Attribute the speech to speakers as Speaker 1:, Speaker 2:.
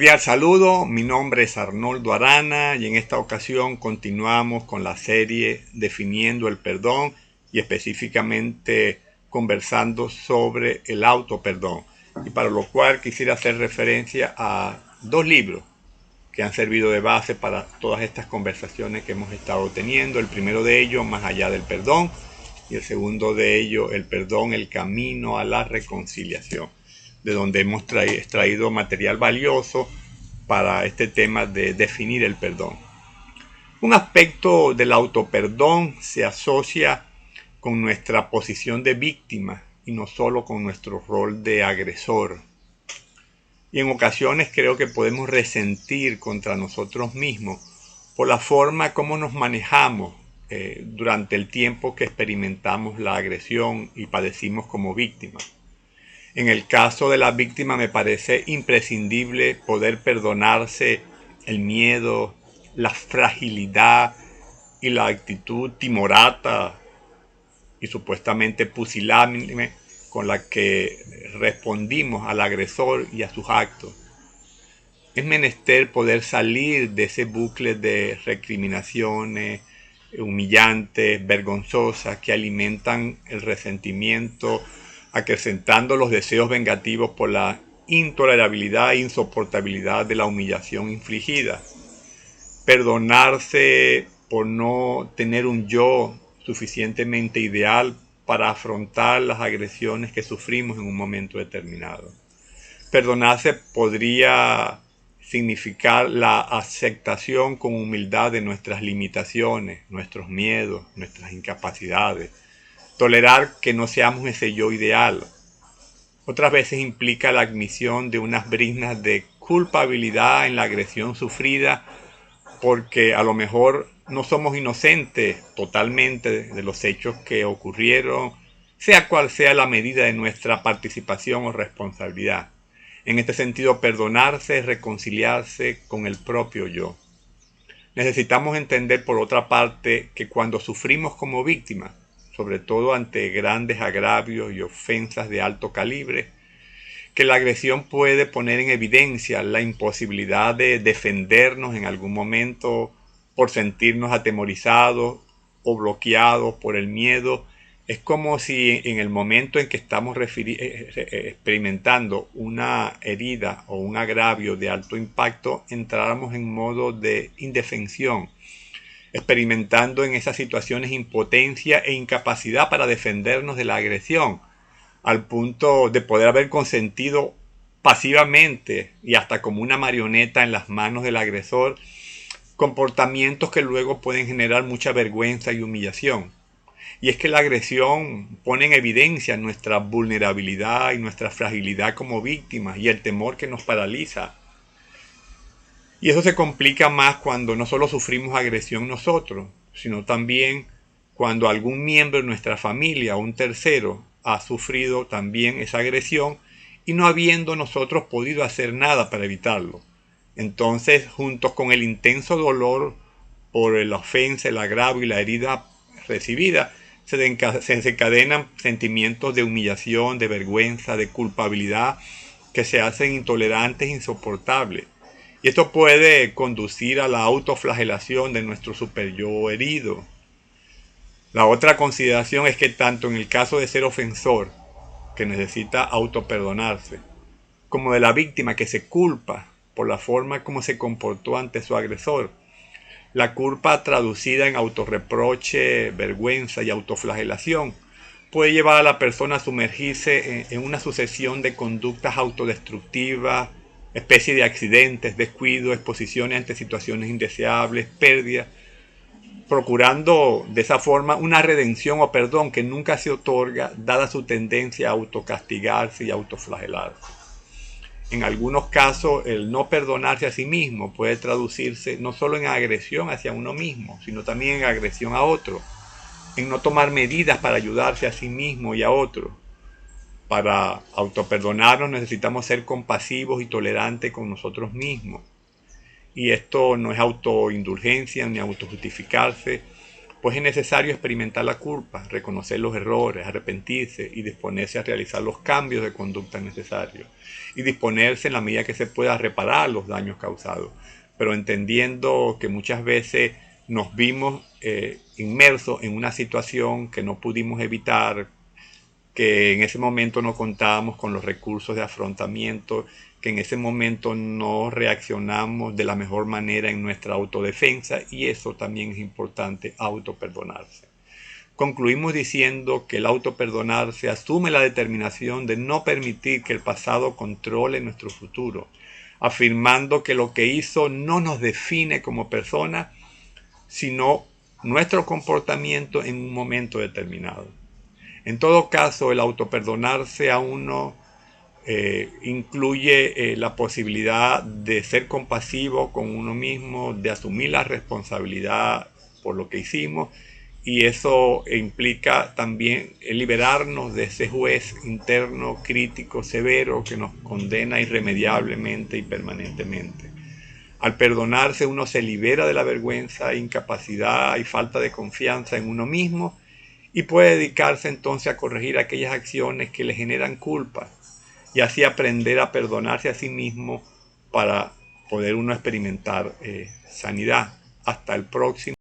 Speaker 1: Cordial saludo, mi nombre es Arnoldo Arana y en esta ocasión continuamos con la serie Definiendo el Perdón y específicamente conversando sobre el autoperdón, y para lo cual quisiera hacer referencia a dos libros que han servido de base para todas estas conversaciones que hemos estado teniendo. El primero de ellos, Más allá del perdón, y el segundo de ellos, El perdón, el camino a la reconciliación, de donde hemos extraído material valioso para este tema de definir el perdón. Un aspecto del autoperdón se asocia con nuestra posición de víctima y no solo con nuestro rol de agresor. Y en ocasiones creo que podemos resentir contra nosotros mismos por la forma como nos manejamos durante el tiempo que experimentamos la agresión y padecimos como víctimas. En el caso de la víctima me parece imprescindible poder perdonarse el miedo, la fragilidad y la actitud timorata y supuestamente pusilánime con la que respondimos al agresor y a sus actos. Es menester poder salir de ese bucle de recriminaciones humillantes, vergonzosas, que alimentan el resentimiento, acrecentando los deseos vengativos por la intolerabilidad e insoportabilidad de la humillación infligida. Perdonarse por no tener un yo suficientemente ideal para afrontar las agresiones que sufrimos en un momento determinado. Perdonarse podría significar la aceptación con humildad de nuestras limitaciones, nuestros miedos, nuestras incapacidades. Tolerar que no seamos ese yo ideal. Otras veces implica la admisión de unas briznas de culpabilidad en la agresión sufrida, porque a lo mejor no somos inocentes totalmente de los hechos que ocurrieron, sea cual sea la medida de nuestra participación o responsabilidad. En este sentido, perdonarse es reconciliarse con el propio yo. Necesitamos entender, por otra parte, que cuando sufrimos como víctimas, sobre todo ante grandes agravios y ofensas de alto calibre, que la agresión puede poner en evidencia la imposibilidad de defendernos en algún momento por sentirnos atemorizados o bloqueados por el miedo. Es como si en el momento en que estamos experimentando una herida o un agravio de alto impacto, entráramos en modo de indefensión, experimentando en esas situaciones impotencia e incapacidad para defendernos de la agresión, al punto de poder haber consentido pasivamente y hasta como una marioneta en las manos del agresor, comportamientos que luego pueden generar mucha vergüenza y humillación. Y es que la agresión pone en evidencia nuestra vulnerabilidad y nuestra fragilidad como víctimas y el temor que nos paraliza. Y eso se complica más cuando no solo sufrimos agresión nosotros, sino también cuando algún miembro de nuestra familia o un tercero ha sufrido también esa agresión y no habiendo nosotros podido hacer nada para evitarlo. Entonces, junto con el intenso dolor por la ofensa, el agravio y la herida recibida, se desencadenan sentimientos de humillación, de vergüenza, de culpabilidad, que se hacen intolerantes e insoportables. Y esto puede conducir a la autoflagelación de nuestro superyo herido. La otra consideración es que tanto en el caso de ser ofensor, que necesita autoperdonarse, como de la víctima que se culpa por la forma como se comportó ante su agresor, la culpa traducida en autorreproche, vergüenza y autoflagelación puede llevar a la persona a sumergirse en una sucesión de conductas autodestructivas, especie de accidentes, descuido, exposiciones ante situaciones indeseables, pérdidas, procurando de esa forma una redención o perdón que nunca se otorga, dada su tendencia a autocastigarse y autoflagelarse. En algunos casos, el no perdonarse a sí mismo puede traducirse no solo en agresión hacia uno mismo, sino también en agresión a otro, en no tomar medidas para ayudarse a sí mismo y a otro. Para autoperdonarnos necesitamos ser compasivos y tolerantes con nosotros mismos. Y esto no es autoindulgencia ni autojustificarse, pues es necesario experimentar la culpa, reconocer los errores, arrepentirse y disponerse a realizar los cambios de conducta necesarios y disponerse en la medida que se pueda a reparar los daños causados, pero entendiendo que muchas veces nos vimos inmersos en una situación que no pudimos evitar, que en ese momento no contábamos con los recursos de afrontamiento, que en ese momento no reaccionamos de la mejor manera en nuestra autodefensa, y eso también es importante, autoperdonarse. Concluimos diciendo que el autoperdonarse asume la determinación de no permitir que el pasado controle nuestro futuro, afirmando que lo que hizo no nos define como persona, sino nuestro comportamiento en un momento determinado. En todo caso, el autoperdonarse a uno incluye la posibilidad de ser compasivo con uno mismo, de asumir la responsabilidad por lo que hicimos, y eso implica también liberarnos de ese juez interno crítico severo que nos condena irremediablemente y permanentemente. Al perdonarse uno se libera de la vergüenza, incapacidad y falta de confianza en uno mismo y puede dedicarse entonces a corregir aquellas acciones que le generan culpa y así aprender a perdonarse a sí mismo para poder uno experimentar sanidad. Hasta el próximo.